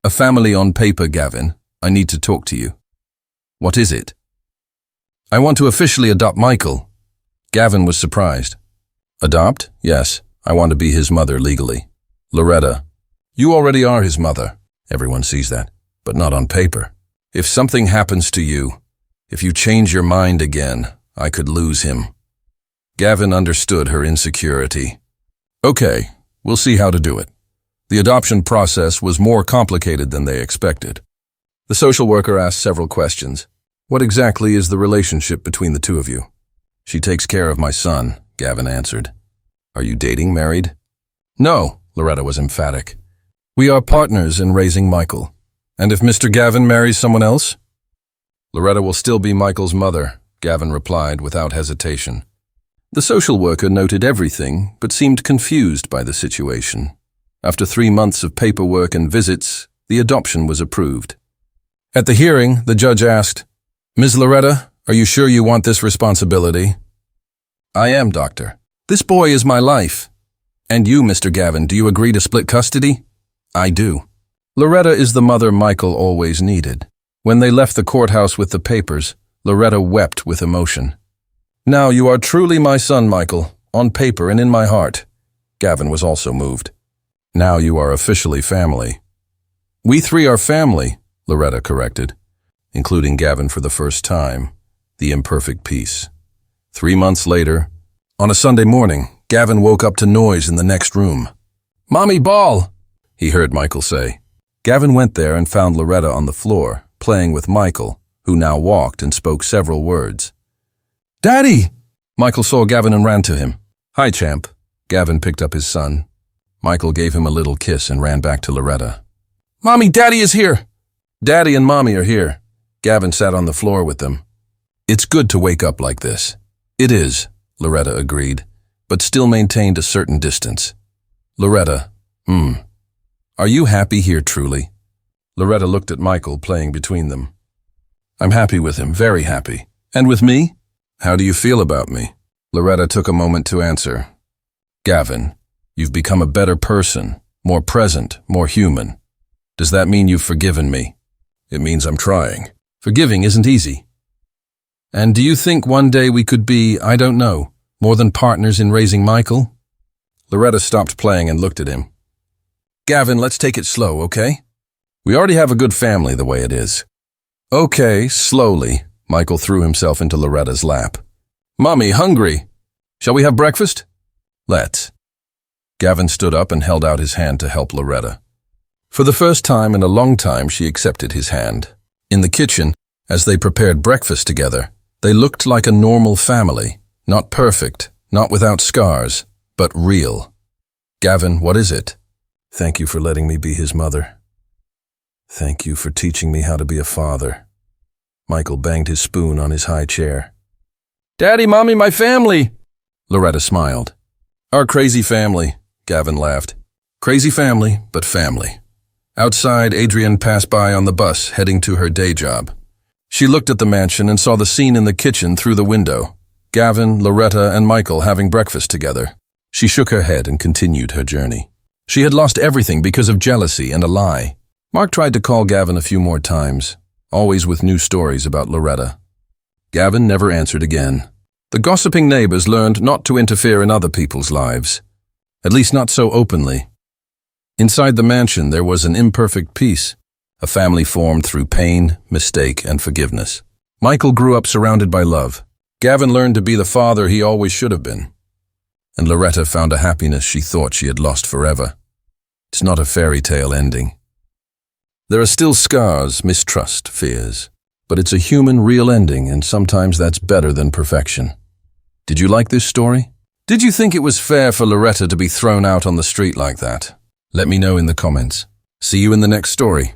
A family on paper, Gavin. I need to talk to you. What is it? I want to officially adopt Michael. Gavin was surprised. Adopt? Yes, I want to be his mother legally. Loretta, you already are his mother. Everyone sees that, but not on paper. If something happens to you, if you change your mind again, I could lose him. Gavin understood her insecurity. Okay, we'll see how to do it. The adoption process was more complicated than they expected. The social worker asked several questions. What exactly is the relationship between the two of you? She takes care of my son, Gavin answered. Are you dating, married? No, Loretta was emphatic. We are partners in raising Michael. And if Mr. Gavin marries someone else? Loretta will still be Michael's mother, Gavin replied without hesitation. The social worker noted everything, but seemed confused by the situation. After 3 months of paperwork and visits, the adoption was approved. At the hearing, the judge asked, Ms. Loretta, are you sure you want this responsibility? I am, doctor. This boy is my life. And you, Mr. Gavin, do you agree to split custody? I do. Loretta is the mother Michael always needed. When they left the courthouse with the papers, Loretta wept with emotion. Now you are truly my son, Michael, on paper and in my heart. Gavin was also moved. Now you are officially family. We three are family, Loretta corrected, including Gavin for the first time, the imperfect piece. 3 months later, on a Sunday morning, Gavin woke up to noise in the next room. Mommy, ball, he heard Michael say. Gavin went there and found Loretta on the floor, playing with Michael, who now walked and spoke several words. Daddy! Michael saw Gavin and ran to him. Hi, champ. Gavin picked up his son. Michael gave him a little kiss and ran back to Loretta. Mommy, Daddy is here! Daddy and Mommy are here. Gavin sat on the floor with them. It's good to wake up like this. It is, Loretta agreed, but still maintained a certain distance. Loretta, are you happy here truly? Loretta looked at Michael playing between them. I'm happy with him, very happy. And with me? How do you feel about me? Loretta took a moment to answer. Gavin, you've become a better person, more present, more human. Does that mean you've forgiven me? It means I'm trying. Forgiving isn't easy. And do you think one day we could be, I don't know, more than partners in raising Michael? Loretta stopped playing and looked at him. Gavin, let's take it slow, okay? We already have a good family the way it is. Okay, slowly. Michael threw himself into Loretta's lap. Mommy, hungry. Shall we have breakfast? Let's. Gavin stood up and held out his hand to help Loretta. For the first time in a long time, she accepted his hand. In the kitchen, as they prepared breakfast together, they looked like a normal family, not perfect, not without scars, but real. Gavin, what is it? Thank you for letting me be his mother. Thank you for teaching me how to be a father. Michael banged his spoon on his high chair. Daddy, Mommy, my family! Loretta smiled. Our crazy family, Gavin laughed. Crazy family, but family. Outside, Adrienne passed by on the bus, heading to her day job. She looked at the mansion and saw the scene in the kitchen through the window. Gavin, Loretta, and Michael having breakfast together. She shook her head and continued her journey. She had lost everything because of jealousy and a lie. Mark tried to call Gavin a few more times, always with new stories about Loretta. Gavin never answered again. The gossiping neighbors learned not to interfere in other people's lives, at least not so openly. Inside the mansion, there was an imperfect peace, a family formed through pain, mistake, and forgiveness. Michael grew up surrounded by love. Gavin learned to be the father he always should have been. And Loretta found a happiness she thought she had lost forever. It's not a fairy tale ending. There are still scars, mistrust, fears. But it's a human, real ending, and sometimes that's better than perfection. Did you like this story? Did you think it was fair for Loretta to be thrown out on the street like that? Let me know in the comments. See you in the next story.